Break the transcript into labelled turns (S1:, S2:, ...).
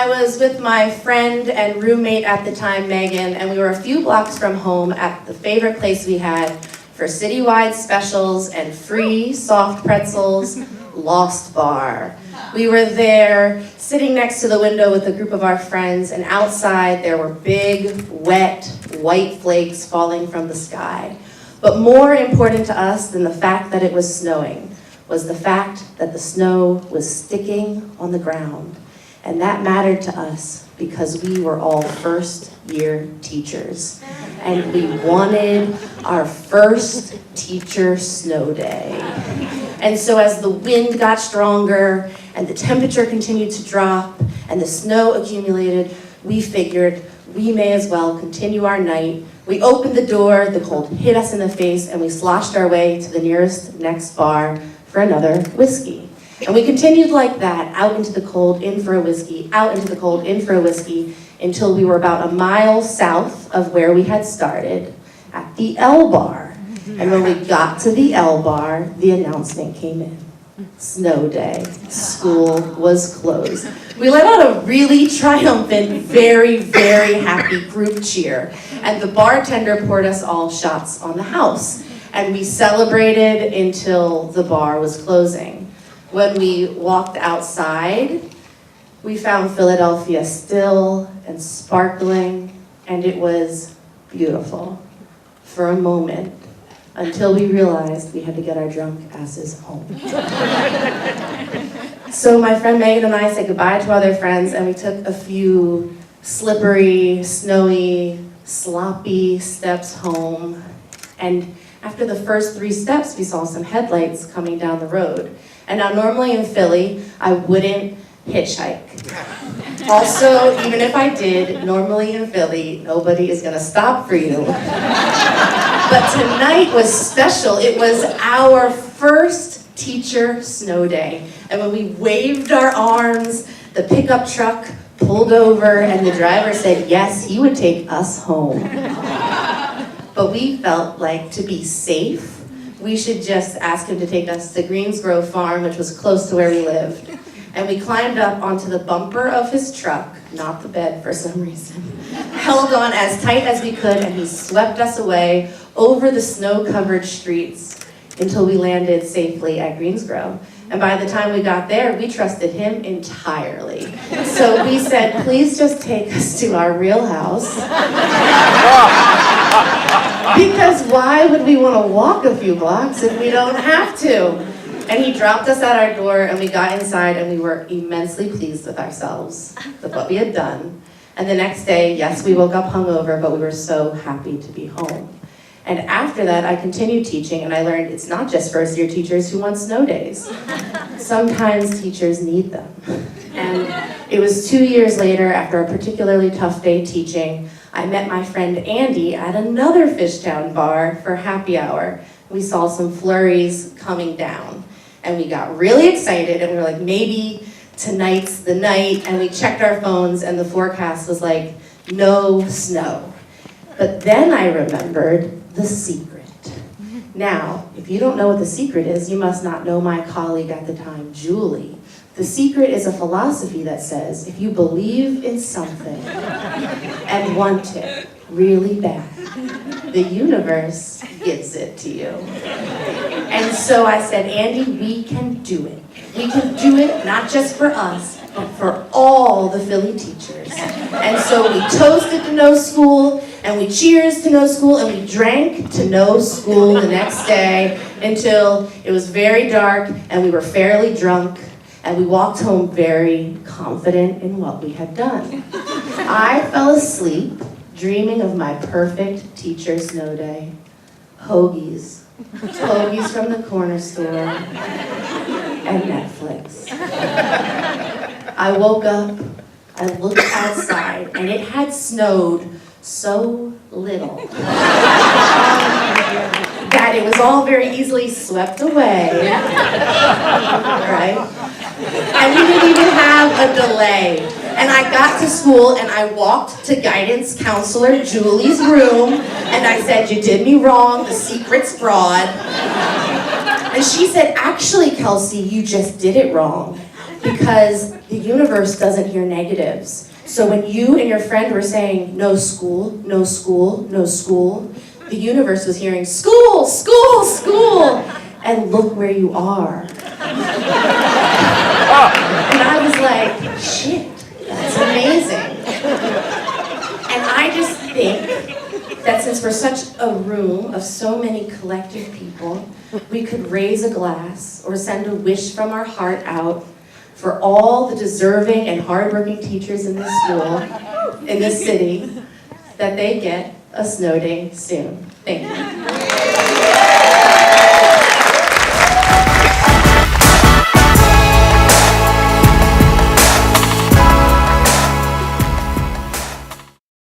S1: I was with my friend and roommate at the time, Megan, and we were a few blocks from home at the favorite place we had for citywide specials and free soft pretzels, Lost Bar. We were there sitting next to the window with a group of our friends, and outside there were big, wet, white flakes falling from the sky. But more important to us than the fact that it was snowing was the fact that the snow was sticking on the ground. And that mattered to us because we were all first-year teachers. And we wanted our first teacher snow day. And so as the wind got stronger and the temperature continued to drop and the snow accumulated, we figured we may as well continue our night. We opened the door, the cold hit us in the face, and we sloshed our way to the next bar for another whiskey. And we continued like that, out into the cold, in for a whiskey, out into the cold, in for a whiskey, until we were about a mile south of where we had started, at the L Bar. And when we got to the L Bar, the announcement came in. Snow day. School was closed. We let out a really triumphant, very, very happy group cheer. And the bartender poured us all shots on the house. And we celebrated until the bar was closing. When we walked outside, we found Philadelphia still and sparkling, and it was beautiful for a moment, until we realized we had to get our drunk asses home. So my friend Megan and I said goodbye to other friends, and we took a few slippery, snowy, sloppy steps home. And after the first 3 steps, we saw some headlights coming down the road. And now normally in Philly, I wouldn't hitchhike. Also, even if I did, normally in Philly, nobody is gonna stop for you. But tonight was special. It was our first teacher snow day. And when we waved our arms, the pickup truck pulled over and the driver said, yes, he would take us home. But we felt like to be safe, we should just ask him to take us to Greensgrove Farm, which was close to where we lived. And we climbed up onto the bumper of his truck, not the bed for some reason, held on as tight as we could, and he swept us away over the snow-covered streets until we landed safely at Greensgrove. And by the time we got there, we trusted him entirely. So we said, please just take us to our real house. Because why would we want to walk a few blocks if we don't have to? And he dropped us at our door, and we got inside, and we were immensely pleased with ourselves, with what we had done. And the next day, yes, we woke up hungover, but we were so happy to be home. And after that, I continued teaching, and I learned it's not just first-year teachers who want snow days. Sometimes teachers need them. And it was 2 years later, after a particularly tough day teaching, I met my friend Andy at another Fishtown bar for happy hour. We saw some flurries coming down, and we got really excited, and we were like, maybe tonight's the night, and we checked our phones, and the forecast was like, no snow. But then I remembered the secret. Now, if you don't know what the secret is, you must not know my colleague at the time, Julie. The secret is a philosophy that says, if you believe in something and want it really bad, the universe gives it to you. And so I said, Andy, we can do it. We can do it not just for us, but for all the Philly teachers. And so we toasted to no school, and we cheers to no school, and we drank to no school the next day until it was very dark and we were fairly drunk, and we walked home very confident in what we had done. I fell asleep dreaming of my perfect teacher snow day. Hoagies from the corner store, and Netflix. I woke up, I looked outside, and it had snowed so little that it was all very easily swept away, right? And we didn't even have a delay. And I got to school and I walked to guidance counselor Julie's room and I said, you did me wrong, the secret's fraud. And she said, actually, Kelsey, you just did it wrong. because the universe doesn't hear negatives. So when you and your friend were saying, no school, no school, no school, the universe was hearing, school, school, school, and look where you are. And I was like, shit, that's amazing. And I just think that since we're such a room of so many collective people, we could raise a glass or send a wish from our heart out for all the deserving and hardworking teachers in this school, in this city, that they get a snow day soon. Thank you.